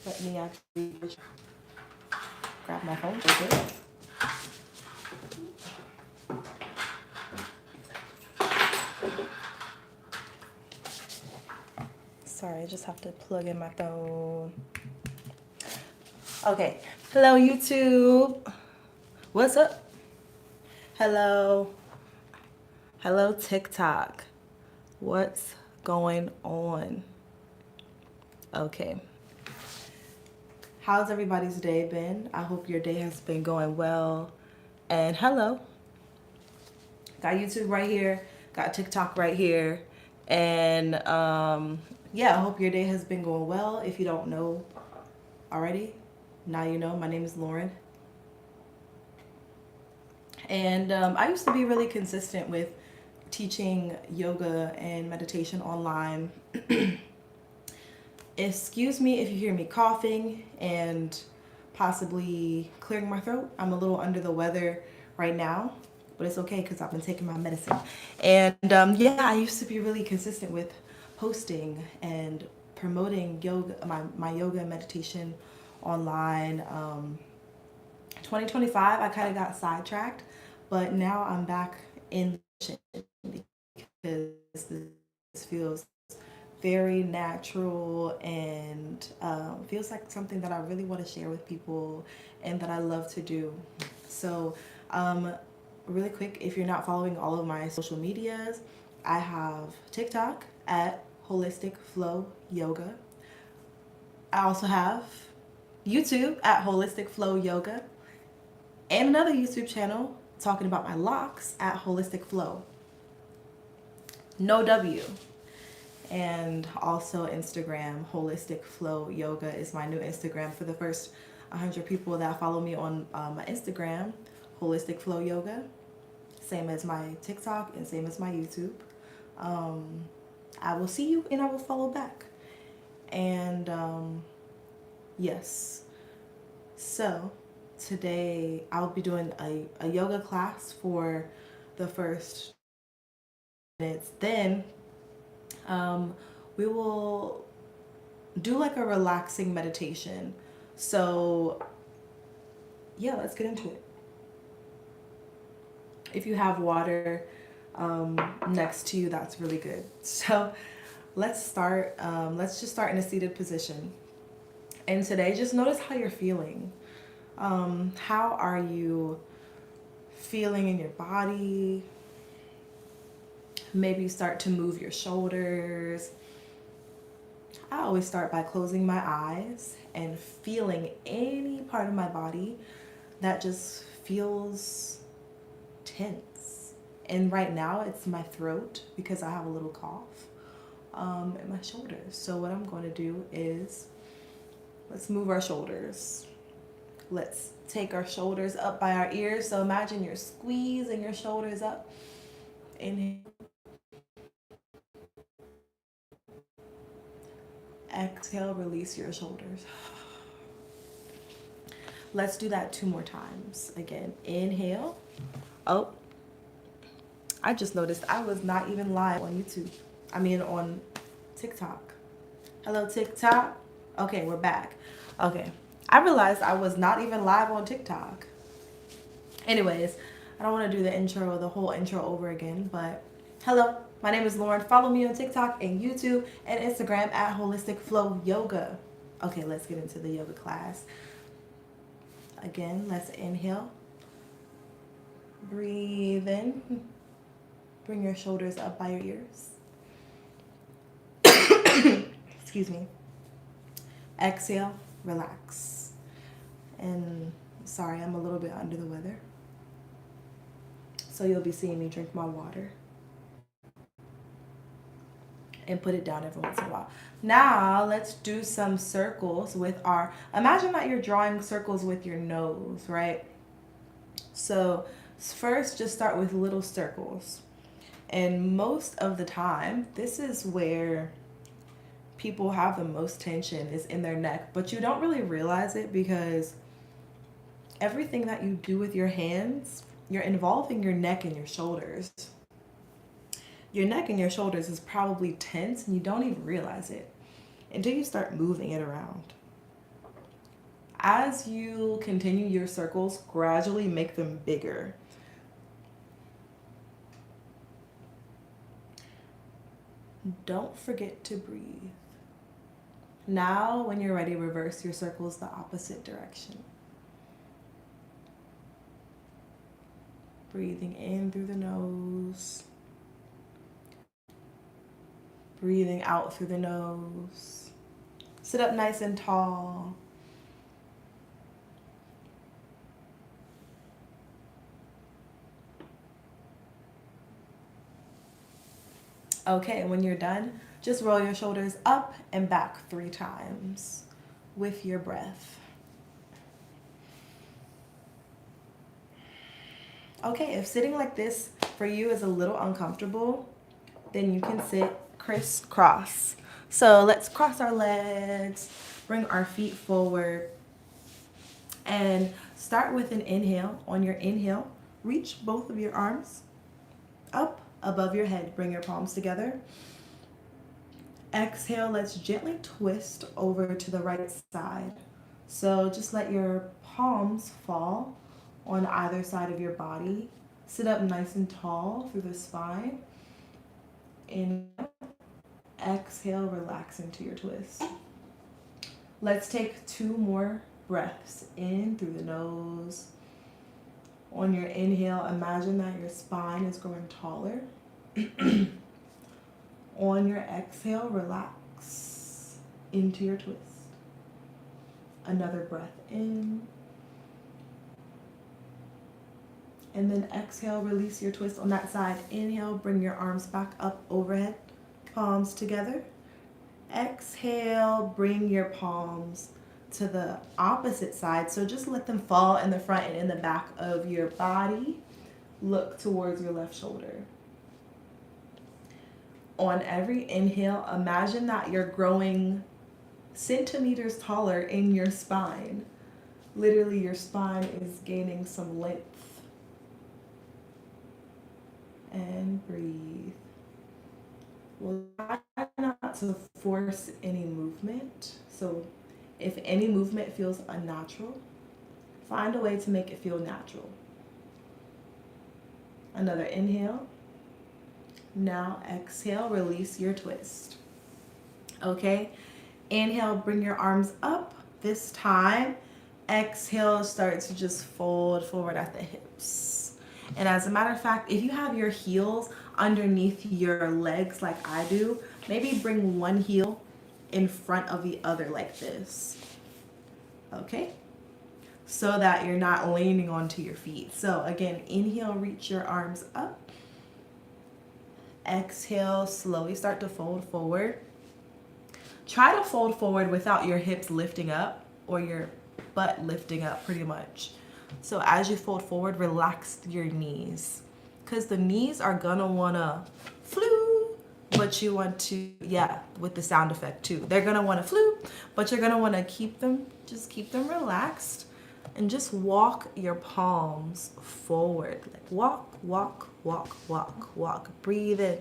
Let me actually grab my phone real quick. Sorry, I just have to plug in my phone. Okay. Hello, YouTube. What's up? Hello. Hello, TikTok. What's going on? Okay. How's everybody's day been? I hope your day has been going well. And hello. Got YouTube right here. Got TikTok right here. And yeah, I hope your day has been going well. If you don't know already, now you know. My name is Lauren. And I used to be really consistent with teaching yoga and meditation online. Excuse me if you hear me coughing and possibly clearing my throat. I'm a little under the weather right now, but it's okay because I've been taking my medicine. And yeah, I used to be really consistent with posting and promoting yoga, my yoga and meditation online. 2025, I kind of got sidetracked, but now I'm back in because this feels very natural and feels like something that I really want to share with people and that I love to do. So, really quick, if you're not following all of my social medias, I have TikTok at Holistic Flow Yoga. I also have YouTube at Holistic Flow Yoga and another YouTube channel talking about my locks at Holistic Flow. No W. And also Instagram, Holistic Flow Yoga is my new Instagram for the first 100 people that follow me on my Instagram, Holistic Flow Yoga. Same as my TikTok and same as my YouTube. I will see you and I will follow back. And yes, so today I'll be doing a yoga class for the first minutes. Then we will do like a relaxing meditation. So yeah, let's get into it. If you have water next to you, that's really good. So let's start. Let's just start in a seated position. And today, just notice how you're feeling. How are you feeling in your body? Maybe start to move your shoulders. I always start by closing my eyes and feeling any part of my body that just feels tense. And right now it's my throat because I have a little cough and my shoulders. So what I'm going to do is let's move our shoulders. Let's take our shoulders up by our ears. So imagine you're squeezing your shoulders up. Inhale. Exhale, release your shoulders. Let's do that 2 more times. Again, inhale. Oh, I just noticed I was not even live on YouTube. On TikTok. Hello, TikTok. Okay, we're back. Okay, I realized I was not even live on TikTok. Anyways, I don't want to do the whole intro over again, but hello, my name is Lauren. Follow me on TikTok and YouTube and Instagram at Holistic Flow Yoga. Okay, let's get into the yoga class. Again, let's inhale. Breathe in. Bring your shoulders up by your ears. Excuse me. Exhale, relax. And sorry, I'm a little bit under the weather. So you'll be seeing me drink my water and put it down every once in a while. Now let's do some circles with our, imagine that you're drawing circles with your nose, right? So first just start with little circles. And most of the time, this is where people have the most tension is in their neck, but you don't really realize it because everything that you do with your hands, you're involving your neck and your shoulders. Your neck and your shoulders is probably tense and you don't even realize it until you start moving it around. As you continue your circles, gradually make them bigger. Don't forget to breathe. Now, when you're ready, reverse your circles the opposite direction. Breathing in through the nose. Breathing out through the nose. Sit up nice and tall. Okay, when you're done, just roll your shoulders up and back 3 times with your breath. Okay, if sitting like this for you is a little uncomfortable, then you can sit crisscross. So let's cross our legs, bring our feet forward, and start with an inhale. On your inhale, reach both of your arms up above your head. Bring your palms together. Exhale, let's gently twist over to the right side. So just let your palms fall on either side of your body. Sit up nice and tall through the spine. Inhale, exhale, relax into your twist. Let's take 2 more breaths in through the nose. On your inhale, imagine that your spine is growing taller. On your exhale, relax into your twist. Another breath in. And then exhale, release your twist on that side. Inhale, bring your arms back up overhead, palms together. Exhale, bring your palms to the opposite side. So just let them fall in the front and in the back of your body. Look towards your left shoulder. On every inhale, imagine that you're growing centimeters taller in your spine. Literally, your spine is gaining some length. And breathe. We'll try not to force any movement. So if any movement feels unnatural, find a way to make it feel natural. Another inhale. Now exhale, release your twist. Okay, inhale, bring your arms up. This time, exhale, start to just fold forward at the hips. And as a matter of fact, if you have your heels underneath your legs like I do, maybe bring one heel in front of the other like this. Okay? So that you're not leaning onto your feet. So again, inhale, reach your arms up. Exhale, slowly start to fold forward. Try to fold forward without your hips lifting up or your butt lifting up pretty much. So as you fold forward, relax your knees. Because the knees are gonna wanna flew, but you want to, with the sound effect too. They're gonna wanna flew, but you're gonna wanna keep them relaxed. And just walk your palms forward. Like walk, walk, walk, walk, walk. Breathe in.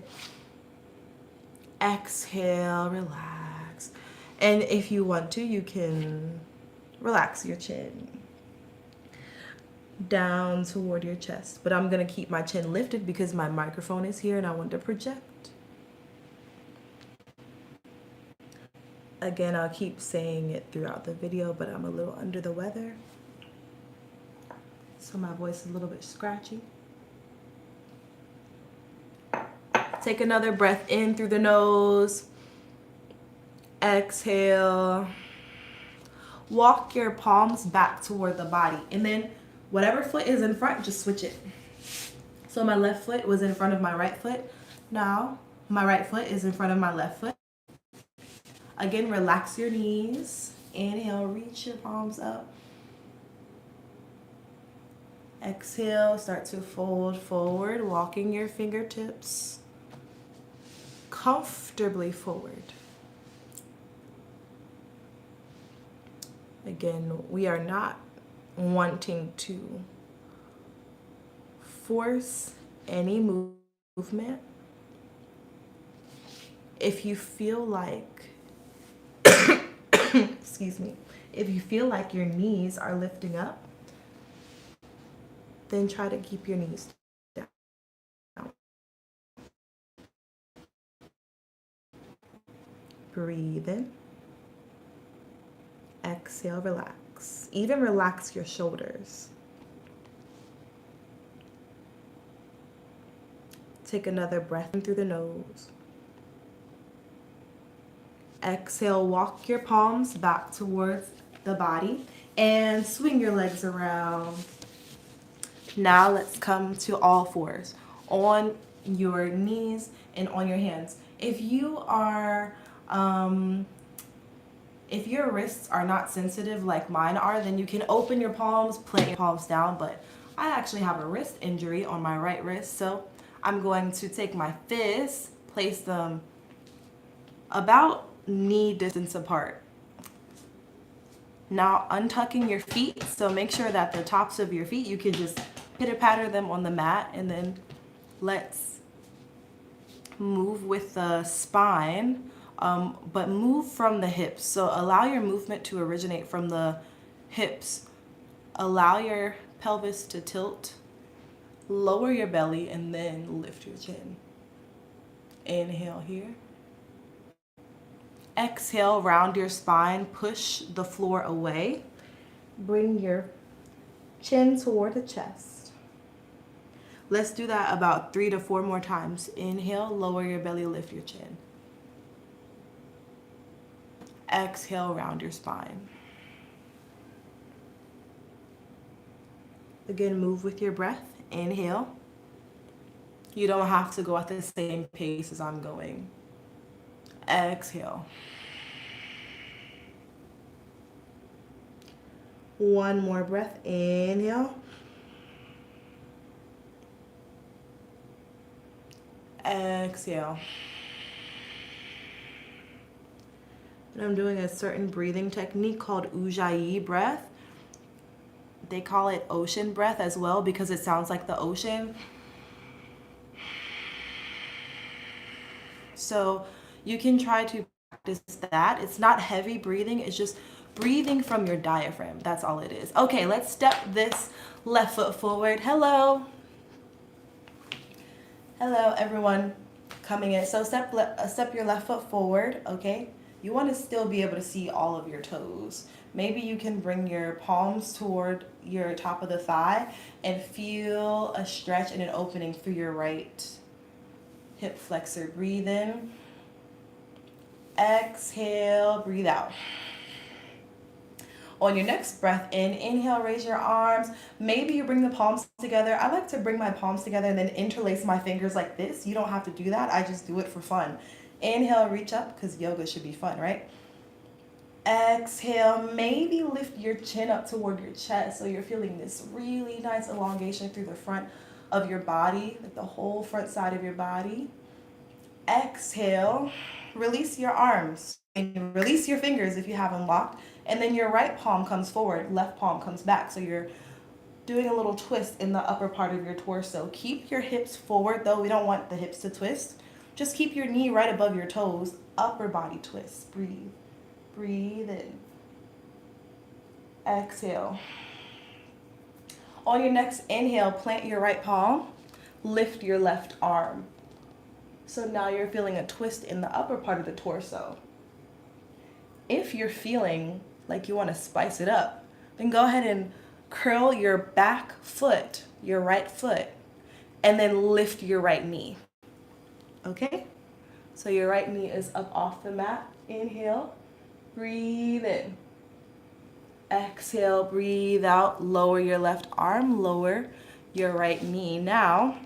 Exhale, relax. And if you want to, you can relax your chin down toward your chest. But I'm going to keep my chin lifted because my microphone is here and I want to project. Again, I'll keep saying it throughout the video, but I'm a little under the weather. So my voice is a little bit scratchy. Take another breath in through the nose. Exhale. Walk your palms back toward the body. And then whatever foot is in front, just switch it. So my left foot was in front of my right foot. Now my right foot is in front of my left foot. Again, relax your knees. Inhale, reach your palms up. Exhale, start to fold forward, walking your fingertips comfortably forward. Again, we are not wanting to force any movement. If you feel like, excuse me, If you feel like your knees are lifting up, then try to keep your knees down. Breathe in. Exhale, relax. Even relax your shoulders. Take another breath in through the nose. Exhale, walk your palms back towards the body and swing your legs around. Now let's come to all fours on your knees and on your hands. If your wrists are not sensitive like mine are, then you can open your palms, plant your palms down, but I actually have a wrist injury on my right wrist, so I'm going to take my fists, place them about knee distance apart. Now untucking your feet, so make sure that the tops of your feet, you can just pitter-patter them on the mat, and then let's move with the spine, but move from the hips. So allow your movement to originate from the hips. Allow your pelvis to tilt, lower your belly, and then lift your chin. Inhale here. Exhale, round your spine, push the floor away. Bring your chin toward the chest. Let's do that about 3 to 4 more times. Inhale, lower your belly, lift your chin. Exhale, round your spine. Again, move with your breath. Inhale. You don't have to go at the same pace as I'm going. Exhale. One more breath. Inhale. Exhale. And I'm doing a certain breathing technique called Ujjayi breath. They call it ocean breath as well because it sounds like the ocean. So you can try to practice that. It's not heavy breathing, it's just breathing from your diaphragm. That's all it is. Okay, let's step this left foot forward. Hello. Hello, everyone coming in. So step your left foot forward, okay? You want to still be able to see all of your toes. Maybe you can bring your palms toward your top of the thigh and feel a stretch and an opening through your right hip flexor. Breathe in. Exhale, breathe out. On your next breath in, inhale, raise your arms. Maybe you bring the palms together. I like to bring my palms together and then interlace my fingers like this. You don't have to do that. I just do it for fun. Inhale, reach up, because yoga should be fun, right? Exhale, maybe lift your chin up toward your chest so you're feeling this really nice elongation through the front of your body, like the whole front side of your body. Exhale, release your arms and release your fingers if you have them locked. And then your right palm comes forward, left palm comes back. So you're doing a little twist in the upper part of your torso. Keep your hips forward, though we don't want the hips to twist. Just keep your knee right above your toes, upper body twist. Breathe. Breathe in. Exhale. On your next inhale, plant your right palm, lift your left arm. So now you're feeling a twist in the upper part of the torso. If you're feeling like you want to spice it up, then go ahead and curl your back foot, your right foot, and then lift your right knee. Okay? So your right knee is up off the mat. Inhale, breathe in. Exhale, breathe out. Lower your left arm, lower your right knee. Now,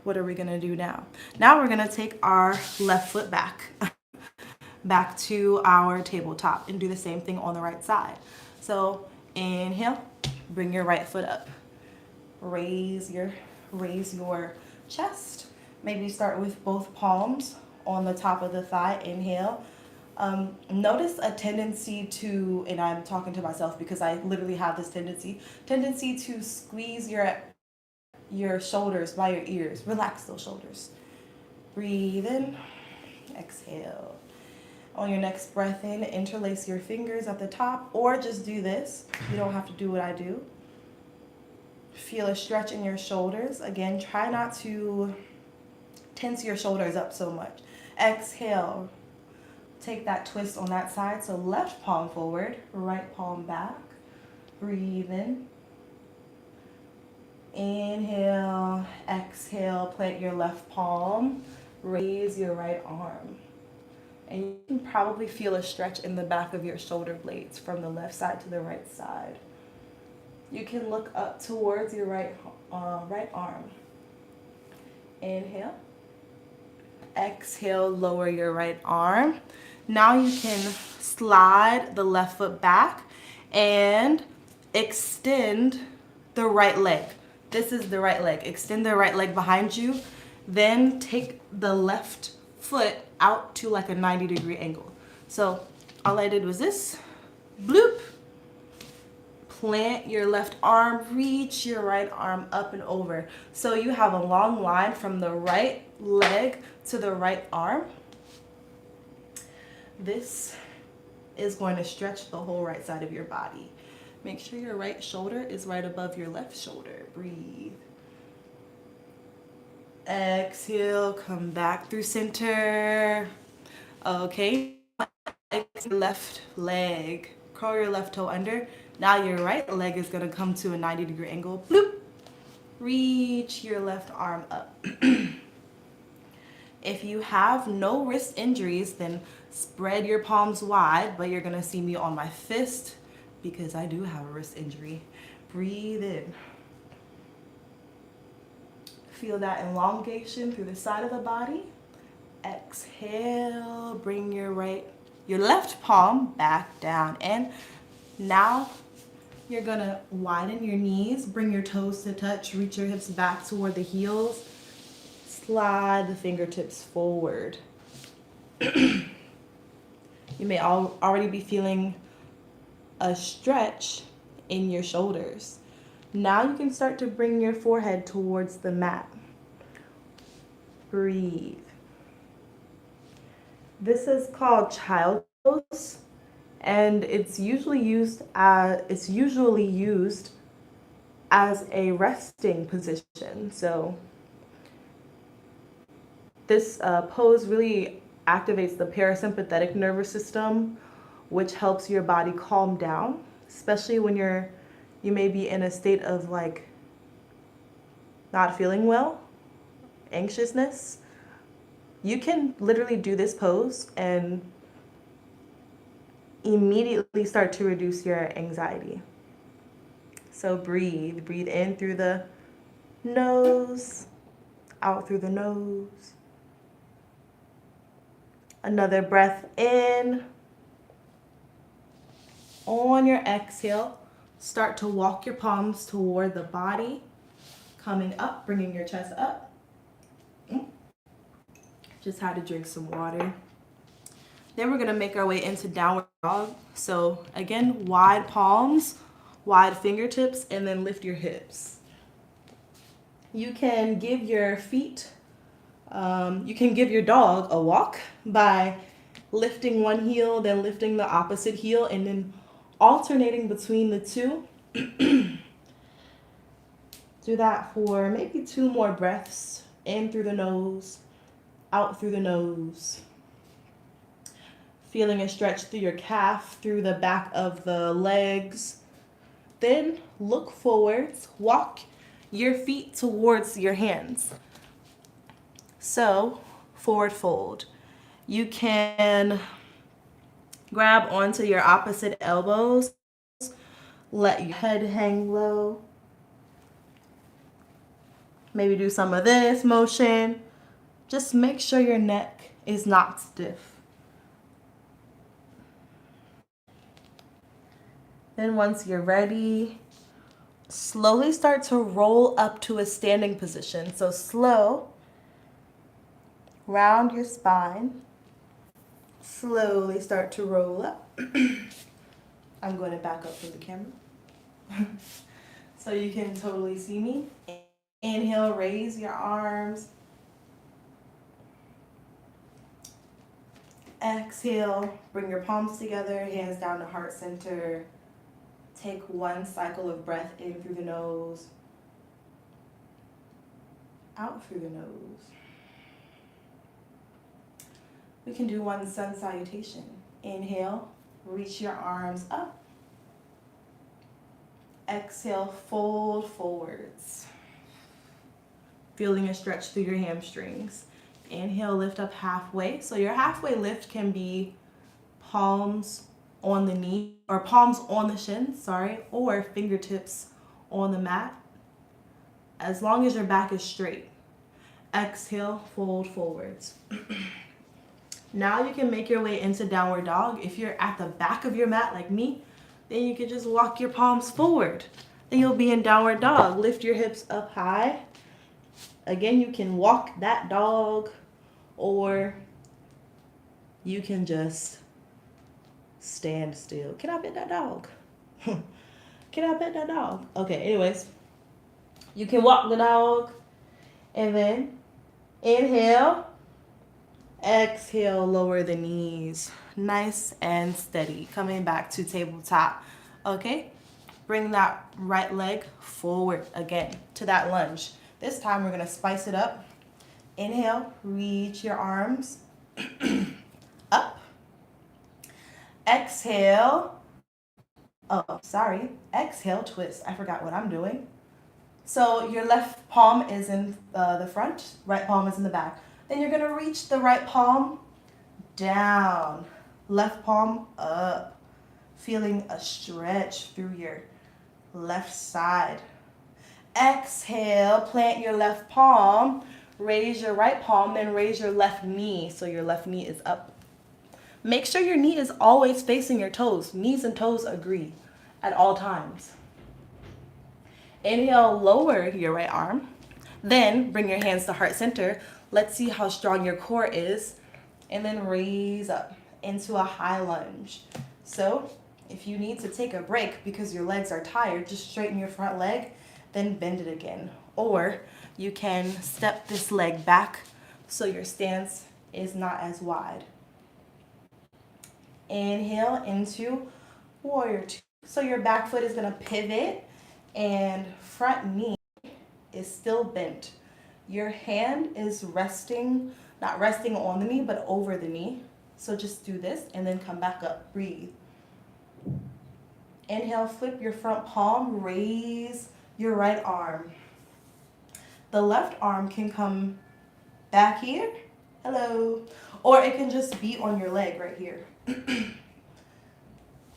what are we gonna do now? Now we're gonna take our left foot back to our tabletop and do the same thing on the right side. So inhale, bring your right foot up. Raise your chest. Maybe start with both palms on the top of the thigh. Inhale. Notice a tendency to, and I'm talking to myself because I literally have this tendency to squeeze your shoulders by your ears. Relax those shoulders. Breathe in, exhale. On your next breath in, interlace your fingers at the top, or just do this. You don't have to do what I do. Feel a stretch in your shoulders. Again, try not to tense your shoulders up so much. Exhale. Take that twist on that side. So left palm forward, right palm back. Breathe in. Inhale, exhale, plant your left palm, raise your right arm. And you can probably feel a stretch in the back of your shoulder blades from the left side to the right side. You can look up towards your right arm. Inhale. Exhale, lower your right arm. Now you can slide the left foot back and extend the right leg. This is the right leg. Extend the right leg behind you. Then take the left foot out to like a 90-degree angle. So all I did was this, bloop. Plant your left arm, reach your right arm up and over. So you have a long line from the right leg to the right arm. This is going to stretch the whole right side of your body. Make sure your right shoulder is right above your left shoulder. Breathe. Exhale, come back through center. Okay, left leg. Curl your left toe under. Now your right leg is gonna come to a 90-degree angle. Bloop. Reach your left arm up. If you have no wrist injuries, then spread your palms wide, but you're gonna see me on my fist because I do have a wrist injury. Breathe in. Feel that elongation through the side of the body. Exhale, bring your left palm back down. And now you're gonna widen your knees, bring your toes to touch, reach your hips back toward the heels, slide the fingertips forward. You may already be feeling a stretch in your shoulders. Now you can start to bring your forehead towards the mat. Breathe. This is called child pose, and it's usually used as a resting position. So this pose really activates the parasympathetic nervous system, which helps your body calm down, especially when you may be in a state of like not feeling well, anxiousness. You can literally do this pose and immediately start to reduce your anxiety. So breathe in through the nose, out through the nose. Another breath in. On your exhale, start to walk your palms toward the body, coming up, bringing your chest up. Just had to drink some water. Then we're gonna make our way into downward dog. So again, wide palms, wide fingertips, and then lift your hips. You can give your dog a walk by lifting one heel, then lifting the opposite heel, and then alternating between the two. Do that for maybe 2 more breaths. In through the nose, out through the nose. Feeling a stretch through your calf, through the back of the legs. Then look forwards, walk your feet towards your hands. So, forward fold. You can grab onto your opposite elbows. Let your head hang low. Maybe do some of this motion. Just make sure your neck is not stiff. Then once you're ready, slowly start to roll up to a standing position. So slow, round your spine. Slowly start to roll up. I'm going to back up from the camera so you can totally see me. Inhale, raise your arms. Exhale, bring your palms together, hands down to heart center. Take one cycle of breath in through the nose, out through the nose. We can do one sun salutation. Inhale, reach your arms up. Exhale, fold forwards. Feeling a stretch through your hamstrings. Inhale, lift up halfway. So your halfway lift can be palms on the knee, or palms on the shins, or fingertips on the mat, as long as your back is straight. Exhale, fold forwards. Now you can make your way into downward dog. If you're at the back of your mat like me, then you can just walk your palms forward. Then you'll be in downward dog. Lift your hips up high. Again, you can walk that dog, or you can just stand still. Can I pet that dog? Can I pet that dog? Okay, anyways, you can walk the dog, and then inhale, exhale, lower the knees. Nice and steady. Coming back to tabletop. Okay, bring that right leg forward again to that lunge. This time we're gonna spice it up. Inhale, reach your arms up. Exhale. Exhale, twist. I forgot what I'm doing. So your left palm is in the front, right palm is in the back. Then you're gonna reach the right palm down, left palm up, feeling a stretch through your left side. Exhale, plant your left palm, raise your right palm, then raise your left knee so your left knee is up. Make sure your knee is always facing your toes. Knees and toes agree at all times. Inhale, lower your right arm. Then bring your hands to heart center. Let's see how strong your core is. And then raise up into a high lunge. So if you need to take a break because your legs are tired, just straighten your front leg, then bend it again. Or you can step this leg back so your stance is not as wide. Inhale into warrior two. So your back foot is gonna pivot and front knee is still bent. Your hand is resting, not resting on the knee, but over the knee. So just do this and then come back up, breathe. Inhale, flip your front palm, raise your right arm. The left arm can come back here, hello, or it can just be on your leg right here.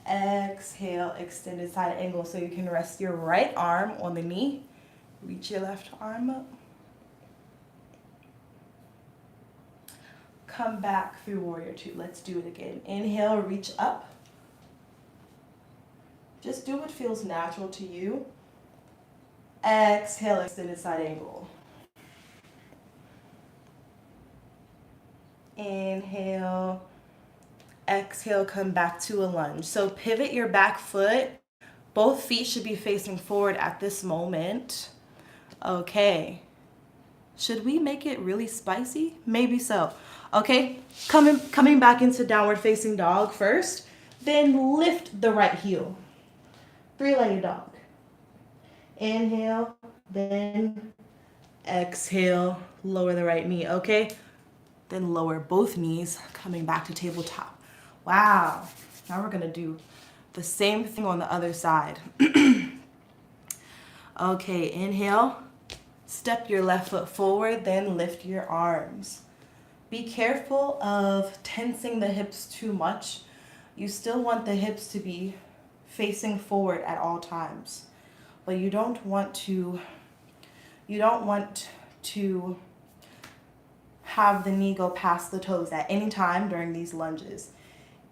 Exhale, extended side angle so you can rest your right arm on the knee. Reach your left arm up. Come back through warrior two. Let's do it again. Inhale, reach up. Just do what feels natural to you. Exhale, extended side angle. Inhale. Exhale, come back to a lunge. So pivot your back foot. Both feet should be facing forward at this moment. Okay. Should we make it really spicy? Maybe so. Okay, coming back into downward facing dog first. Then lift the right heel. Three-legged dog. Inhale, then exhale, lower the right knee, okay? Then lower both knees, coming back to tabletop. Wow, now we're gonna do the same thing on the other side. Okay, inhale, step your left foot forward, then lift your arms. Be careful of tensing the hips too much. You still want the hips to be facing forward at all times, but you don't want to have the knee go past the toes at any time during these lunges.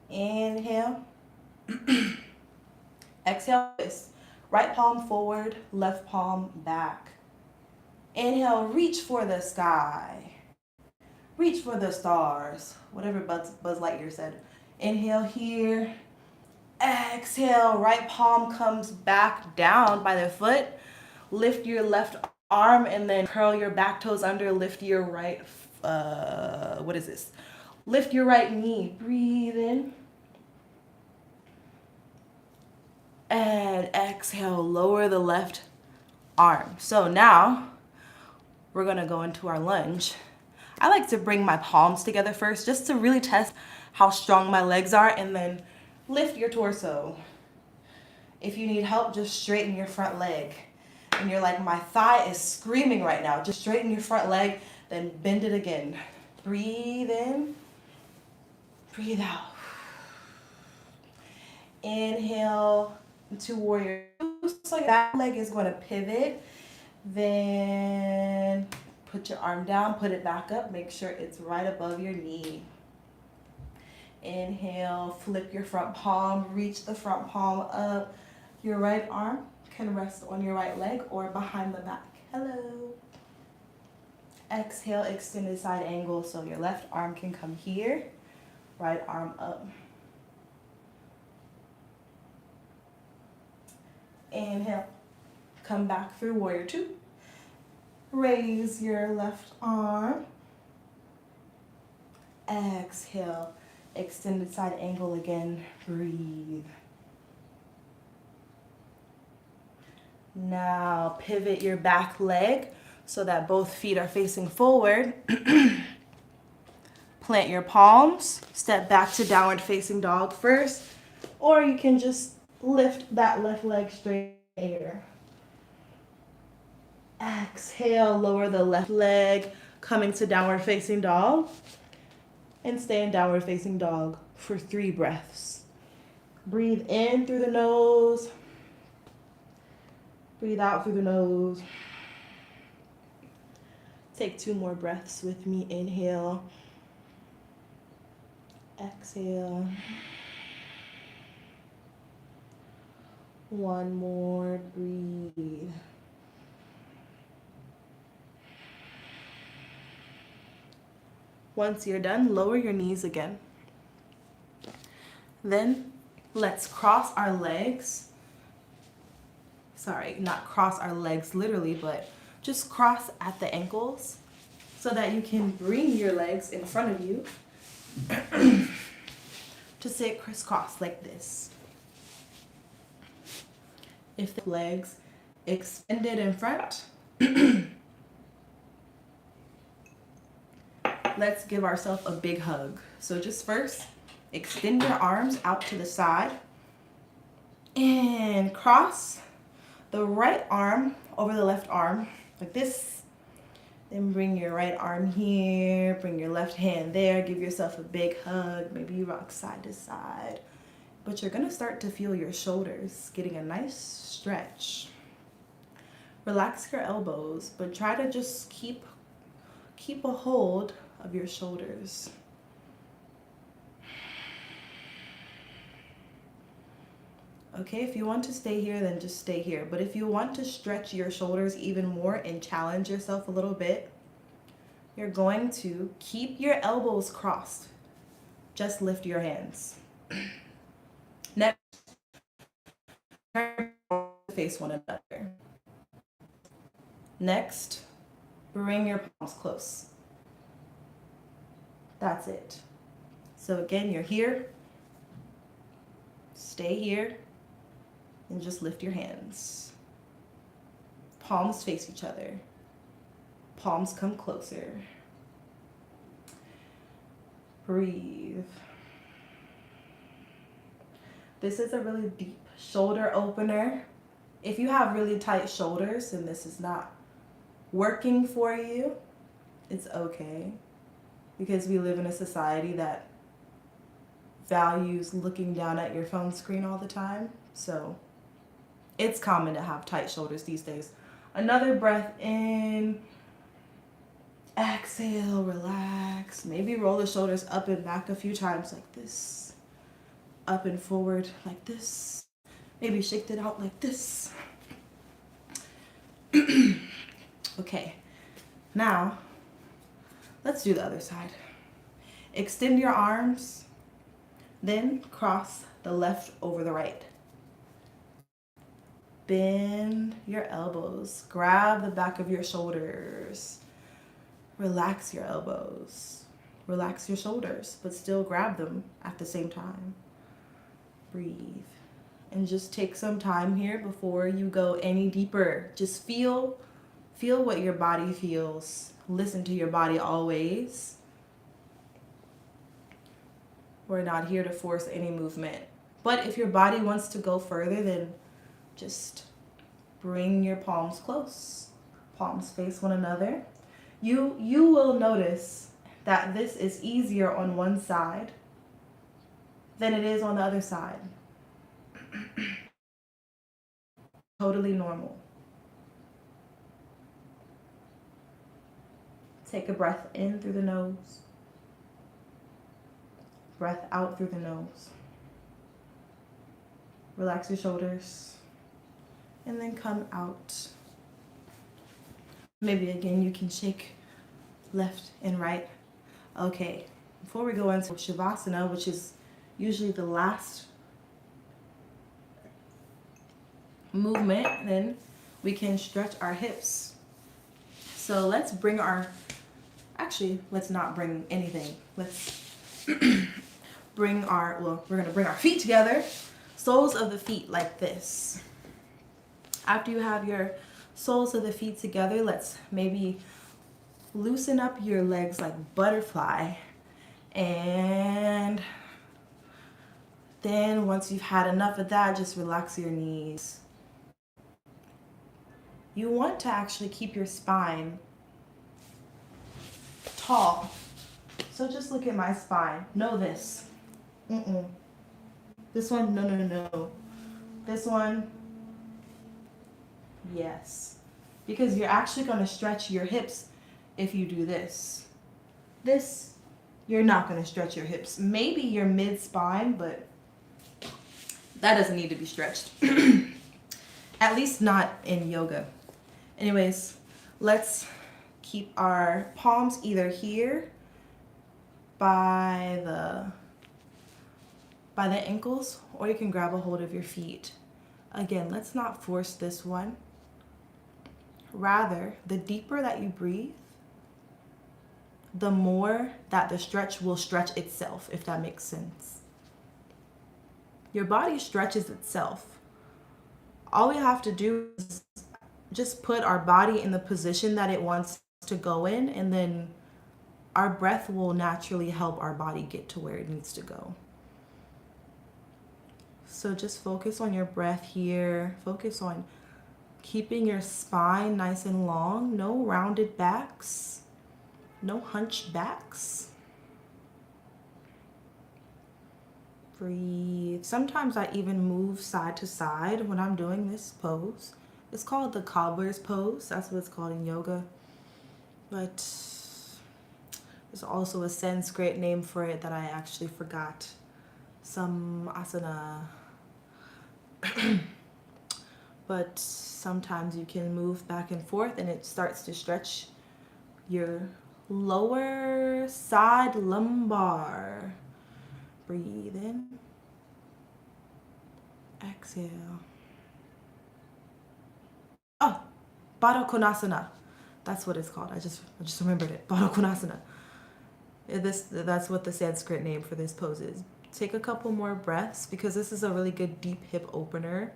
Inhale. Exhale, twist. Right palm forward, left palm back. Inhale, reach for the sky. Reach for the stars. Whatever Buzz Lightyear said. Inhale here. Exhale, right palm comes back down by the foot. Lift your left arm and then curl your back toes under. Lift your right, Lift your right knee. Breathe in. And exhale, lower the left arm. So now we're gonna go into our lunge. I like to bring my palms together first just to really test how strong my legs are, and then lift your torso. If you need help, just straighten your front leg. And you're like, my thigh is screaming right now. Just straighten your front leg, then bend it again. Breathe in, breathe out. Inhale into warrior two. So your back leg is going to pivot. Then put your arm down, put it back up. Make sure it's right above your knee. Inhale, flip your front palm, reach the front palm up. Your right arm can rest on your right leg or behind the back. Hello. Exhale, extended side angle. So your left arm can come here, right arm up. Inhale, come back through warrior two. Raise your left arm. Exhale, extended side angle again. Breathe. Now pivot your back leg so that both feet are facing forward. Plant your palms, step back to downward facing dog first, or you can just lift that left leg straight here. Exhale, lower the left leg, coming to downward facing dog, and stay in downward facing dog for 3 breaths. Breathe in through the nose. Breathe out through the nose. Take 2 more breaths with me. Inhale. Exhale. 1 more. Breathe. Once you're done, lower your knees again. Then let's cross our legs. Sorry, not cross our legs literally, but just cross at the ankles so that you can bring your legs in front of you to sit crisscross like this. If the legs extended in front, let's give ourselves a big hug. So just first, extend your arms out to the side and cross the right arm over the left arm like this. Then bring your right arm here, bring your left hand there, give yourself a big hug. Maybe you rock side to side. But you're gonna start to feel your shoulders getting a nice stretch. Relax your elbows, but try to just keep a hold of your shoulders. Okay, if you want to stay here, then just stay here. But if you want to stretch your shoulders even more and challenge yourself a little bit, you're going to keep your elbows crossed. Just lift your hands. Next, turn to face one another. Next, bring your palms close. That's it. So again, you're here. Stay here. And just lift your hands. Palms face each other. Palms come closer. Breathe. This is a really deep shoulder opener. If you have really tight shoulders and this is not working for you, it's okay. Because we live in a society that values looking down at your phone screen all the time. So it's common to have tight shoulders these days. Another breath in. Exhale, relax. Maybe roll the shoulders up and back a few times like this. Up and forward like this. Maybe shake it out like this. Okay, now let's do the other side. Extend your arms, then cross the left over the right. Bend your elbows. Grab the back of your shoulders. Relax your elbows. Relax your shoulders, but still grab them at the same time. Breathe. And just take some time here before you go any deeper. Just feel what your body feels. Listen to your body always. We're not here to force any movement. But if your body wants to go further, then just bring your palms close. Palms face one another. You will notice that this is easier on one side than it is on the other side. Totally normal. Take a breath in through the nose. Breath out through the nose. Relax your shoulders. And then come out. Maybe again you can shake left and right. Okay, before we go into Shavasana, which is usually the last movement, then we can stretch our hips. So let's bring our, actually, let's not bring anything. Let's bring our, well, we're gonna bring our feet together, soles of the feet like this. After you have your soles of the feet together, let's maybe loosen up your legs like butterfly. And then once you've had enough of that, just relax your knees. You want to actually keep your spine tall. So just look at my spine. Know this. This one, no. This one, yes. Because you're actually going to stretch your hips if you do this. This, you're not going to stretch your hips. Maybe your mid-spine, but that doesn't need to be stretched. At least not in yoga. Anyways, let's keep our palms either here by the ankles, or you can grab a hold of your feet. Again, let's not force this one. Rather, the deeper that you breathe, the more that the stretch will stretch itself, if that makes sense. Your body stretches itself. All we have to do is just put our body in the position that it wants to go in, and then our breath will naturally help our body get to where it needs to go. So just focus on your breath here. Focus on keeping your spine nice and long. No rounded backs. No hunched backs. Breathe. Sometimes I even move side to side when I'm doing this pose. It's called the cobbler's pose. That's what it's called in yoga. But there's also a Sanskrit name for it that I actually forgot. Some asana. But sometimes you can move back and forth and it starts to stretch your lower side lumbar. Breathe in. Exhale. Oh, Baddha Konasana. That's what it's called. I just remembered it. Baddha Konasana. That's what the Sanskrit name for this pose is. Take a couple more breaths because this is a really good deep hip opener.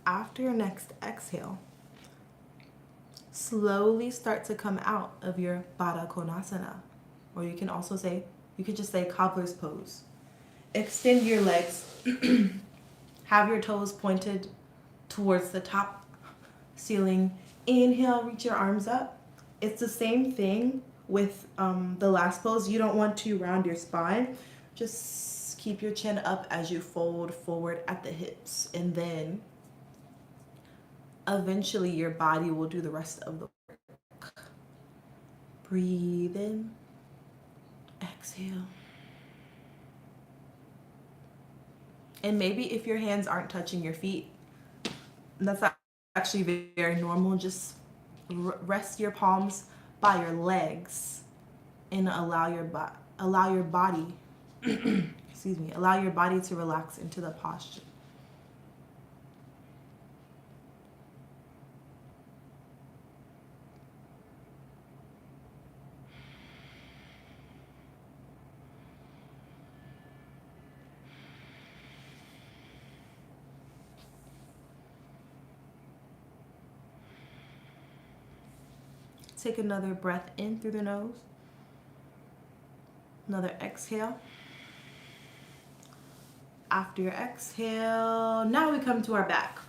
After your next exhale, slowly start to come out of your Baddha Konasana. Or you can also say, you could just say cobbler's pose. Extend your legs. Have your toes pointed towards the top ceiling. Inhale, reach your arms up. It's the same thing with the last pose. You don't want to round your spine. Just keep your chin up as you fold forward at the hips. And then eventually your body will do the rest of the work. Breathe in. Exhale. And maybe if your hands aren't touching your feet, that's actually very normal. Just rest your palms by your legs and allow your body Excuse me. Allow your body to relax into the posture. Take another breath in through the nose. Another exhale. After your exhale, now we come to our back.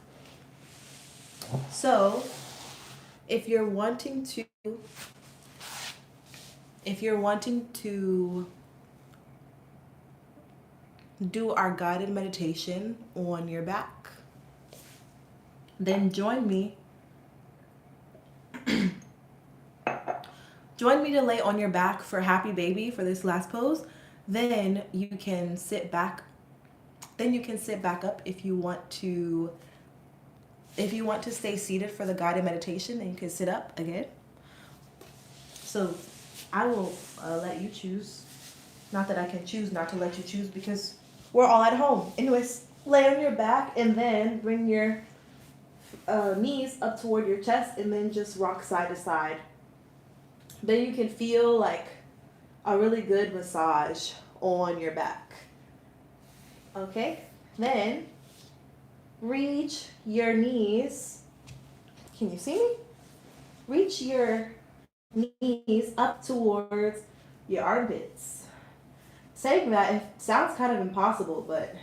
So, if you're wanting to do our guided meditation on your back, then join me. Join me to lay on your back for happy baby for this last pose. Then you can sit back. Then you can sit back up if you want to. If you want to stay seated for the guided meditation, then you can sit up again. So I will let you choose. Not that I can choose not to let you choose because we're all at home. Anyways, lay on your back and then bring your knees up toward your chest and then just rock side to side. Then you can feel like a really good massage on your back. Okay? Then reach your knees. Can you see me? Reach your knees up towards your armpits. Saying that, it sounds kind of impossible, but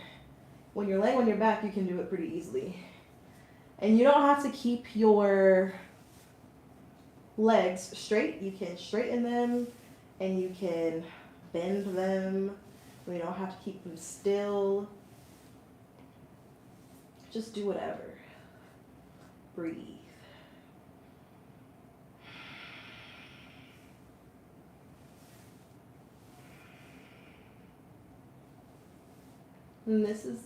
when you're laying on your back, you can do it pretty easily. And you don't have to keep your legs straight. You can straighten them and you can bend them. We don't have to keep them still. Just do whatever. Breathe. And this is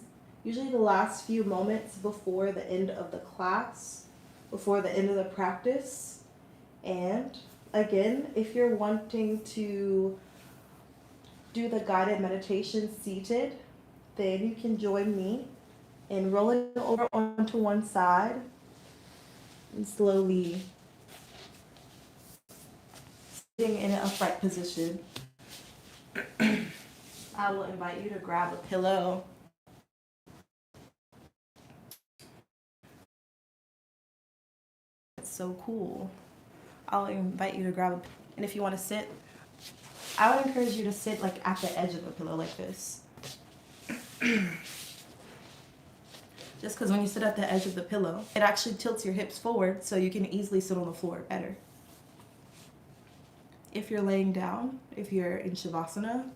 usually the last few moments before the end of the class, before the end of the practice. And again, if you're wanting to do the guided meditation seated, then you can join me in rolling over onto one side and slowly sitting in an upright position. I will invite you to grab a pillow. It's so cool. I'll invite you to grab a, and if you want to sit, I would encourage you to sit like at the edge of the pillow like this. Just because when you sit at the edge of the pillow, it actually tilts your hips forward so you can easily sit on the floor better. If you're laying down, if you're in Shavasana,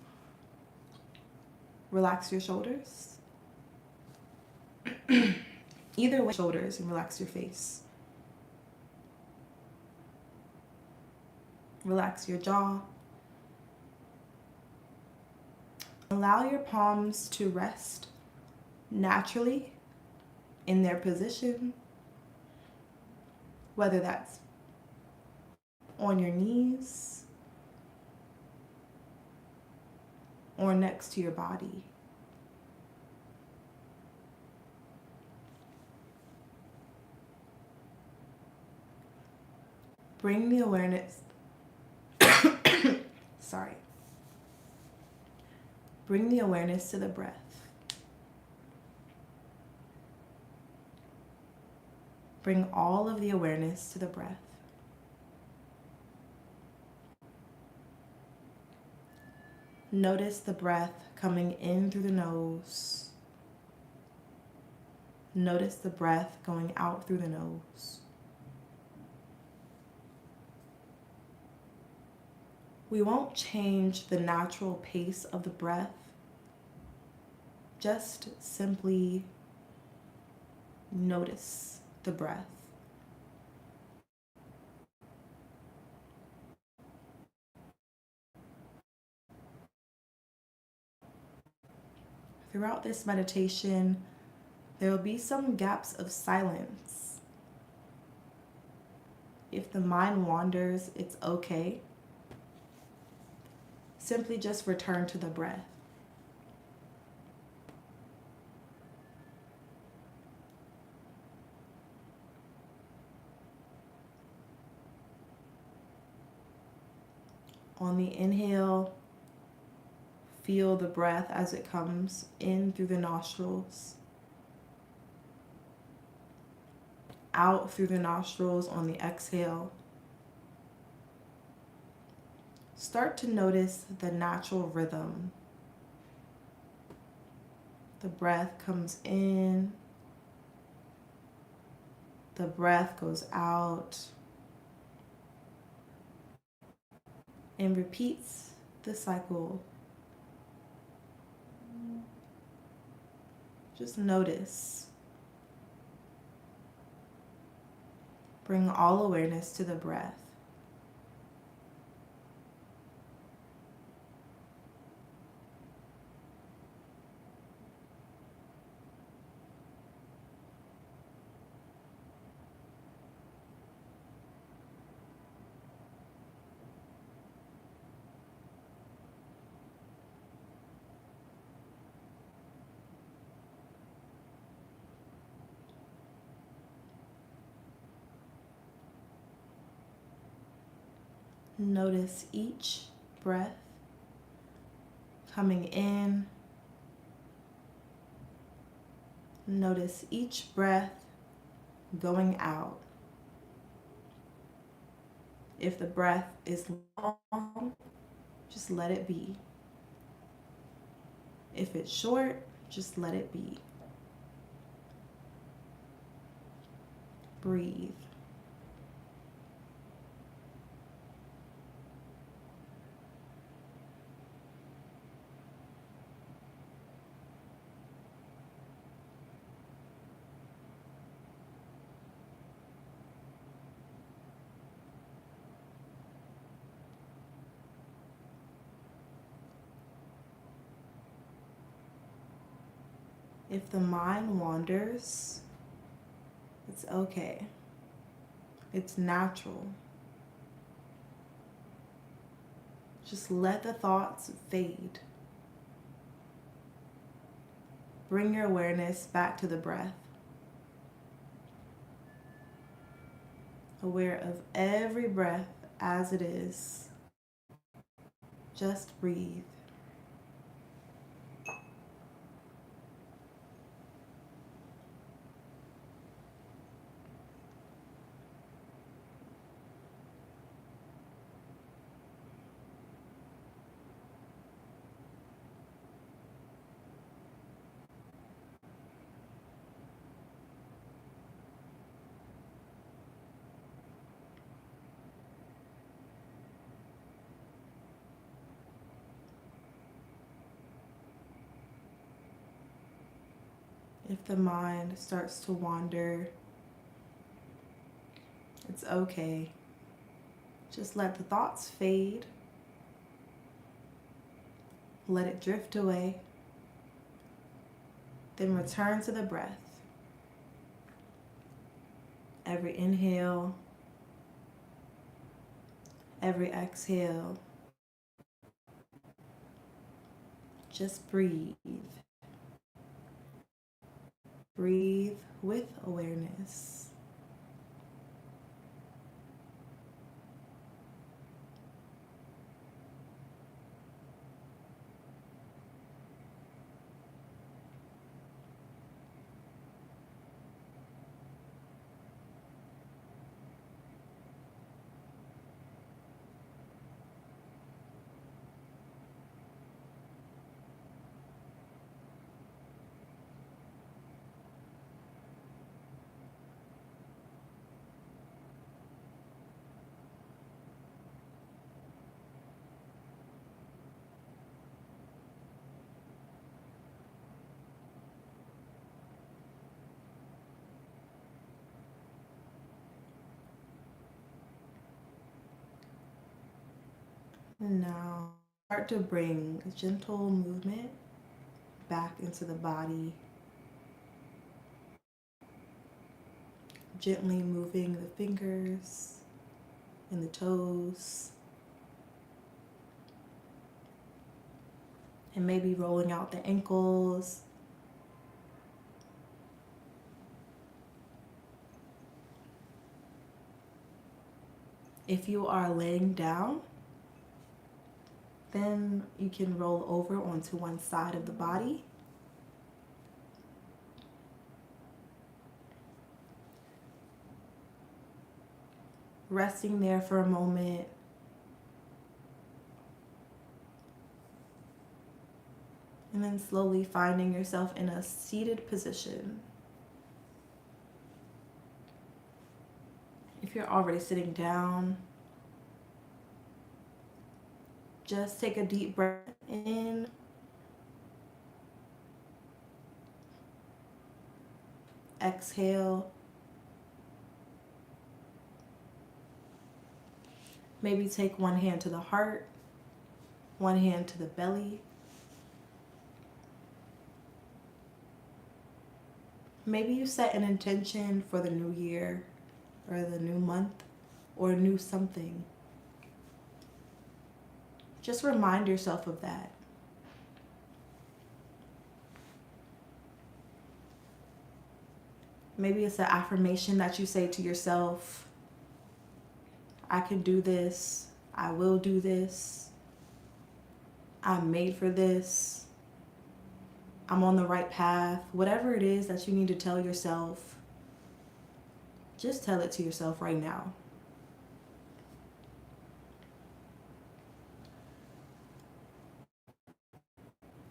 relax your shoulders. Either way, shoulders and relax your face. Relax your jaw. Allow your palms to rest naturally in their position, whether that's on your knees or next to your body. Bring the awareness, Bring the awareness to the breath. Bring all of the awareness to the breath. Notice the breath coming in through the nose. Notice the breath going out through the nose. We won't change the natural pace of the breath. Just simply notice the breath. Throughout this meditation, there will be some gaps of silence. If the mind wanders, it's okay. Simply just return to the breath. On the inhale, feel the breath as it comes in through the nostrils, out through the nostrils on the exhale. Start to notice the natural rhythm. The breath comes in, the breath goes out, and repeats the cycle. Just notice. Bring all awareness to the breath. Notice each breath coming in. Notice each breath going out. If the breath is long, just let it be. If it's short, just let it be. Breathe. If the mind wanders, it's okay. It's natural. Just let the thoughts fade. Bring your awareness back to the breath. Aware of every breath as it is. Just breathe. If the mind starts to wander, it's okay. Just let the thoughts fade. Let it drift away. Then return to the breath. Every inhale, every exhale, just breathe. Breathe with awareness. Now, start to bring gentle movement back into the body. Gently moving the fingers and the toes. And maybe rolling out the ankles. If you are laying down, Then you can roll over onto one side of the body. Resting there for a moment. And then slowly finding yourself in a seated position. If you're already sitting down, just take a deep breath in. Exhale. Maybe take one hand to the heart, one hand to the belly. Maybe you set an intention for the new year or the new month or new something. Just remind yourself of that. Maybe it's an affirmation that you say to yourself. I can do this. I will do this. I'm made for this. I'm on the right path. Whatever it is that you need to tell yourself, just tell it to yourself right now.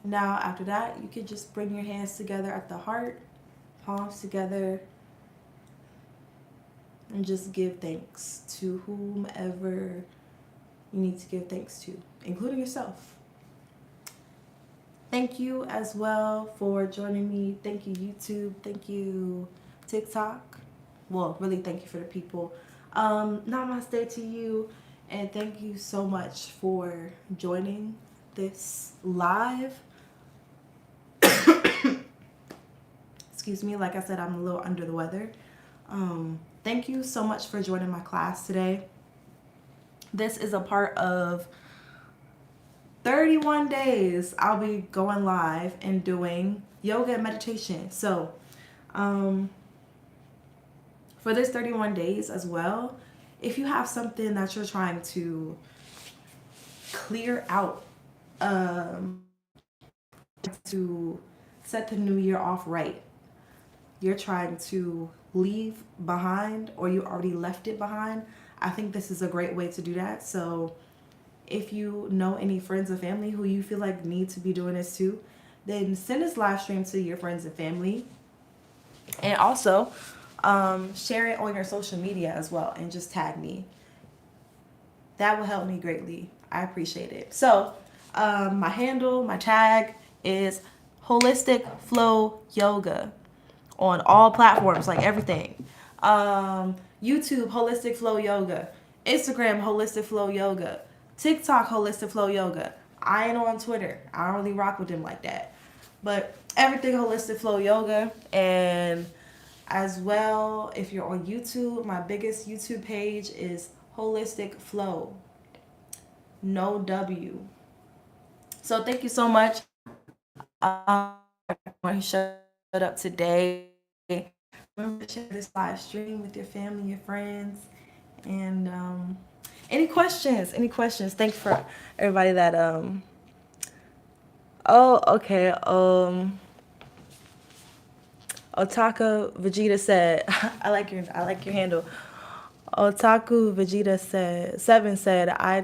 Now, after that, you could just bring your hands together at the heart, palms together, and just give thanks to whomever you need to give thanks to, including yourself. Thank you as well for joining me. Thank you, YouTube. Thank you, TikTok. Well, really thank you for the people. Namaste to you. And thank you so much for joining this live. Excuse me. Like I said, I'm a little under the weather. Thank you so much for joining my class today. This is a part of 31 days I'll be going live and doing yoga and meditation. So for this 31 days as well, if you have something that you're trying to clear out, to set the new year off right, you're trying to leave behind or you already left it behind, I think this is a great way to do that. So if you know any friends or family who you feel like need to be doing this too, then send this live stream to your friends and family. And also share it on your social media as well and just tag me. That will help me greatly. I appreciate it. So my handle, my tag is Holistic Flow Yoga on all platforms, like everything. YouTube, Holistic Flow Yoga. Instagram, Holistic Flow Yoga. TikTok, Holistic Flow Yoga. I ain't on Twitter. I don't really rock with them like that. But everything Holistic Flow Yoga. And as well, if you're on YouTube, my biggest YouTube page is Holistic Flow. No W. So thank you so much. Everyone who showed up today. Remember to share this live stream with your family, your friends. And any questions? Thanks for everybody that okay. Otaka Vegeta said, I like your handle. Otaku Vegeta said, 7 said, I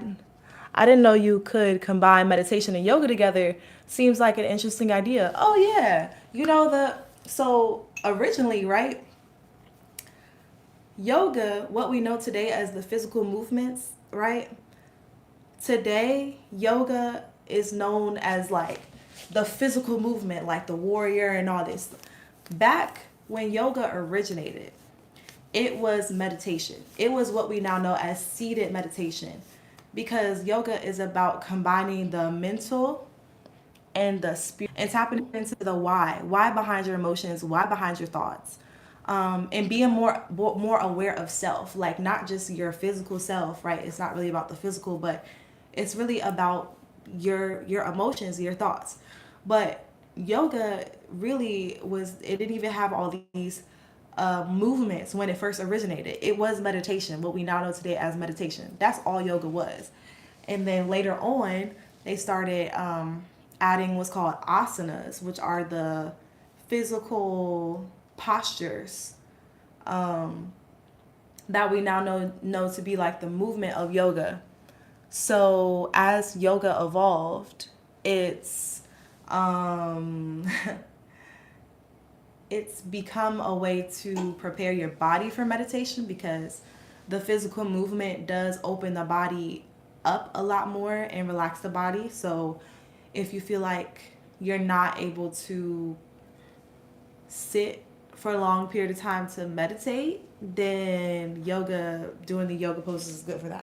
didn't know you could combine meditation and yoga together. Seems like an interesting idea. Oh yeah. So originally, right? Yoga, what we know today as the physical movements, right? Today, yoga is known as like the physical movement, like the warrior and all this. Back when yoga originated, it was meditation. It was what we now know as seated meditation, because yoga is about combining the mental and the spirit and tapping into the why behind your emotions, why behind your thoughts, and being more aware of self, like not just your physical self, right? It's not really about the physical, but it's really about your emotions, your thoughts. But yoga really it didn't even have all these movements when it first originated. It was meditation, what we now know today as meditation. That's all yoga was. And then later on, they started adding what's called asanas, which are the physical postures um, that we now know to be like the movement of yoga. So as yoga evolved, it's um, it's become a way to prepare your body for meditation because the physical movement does open the body up a lot more and relax the body. So if you feel like you're not able to sit for a long period of time to meditate, then yoga, doing the yoga poses is good for that.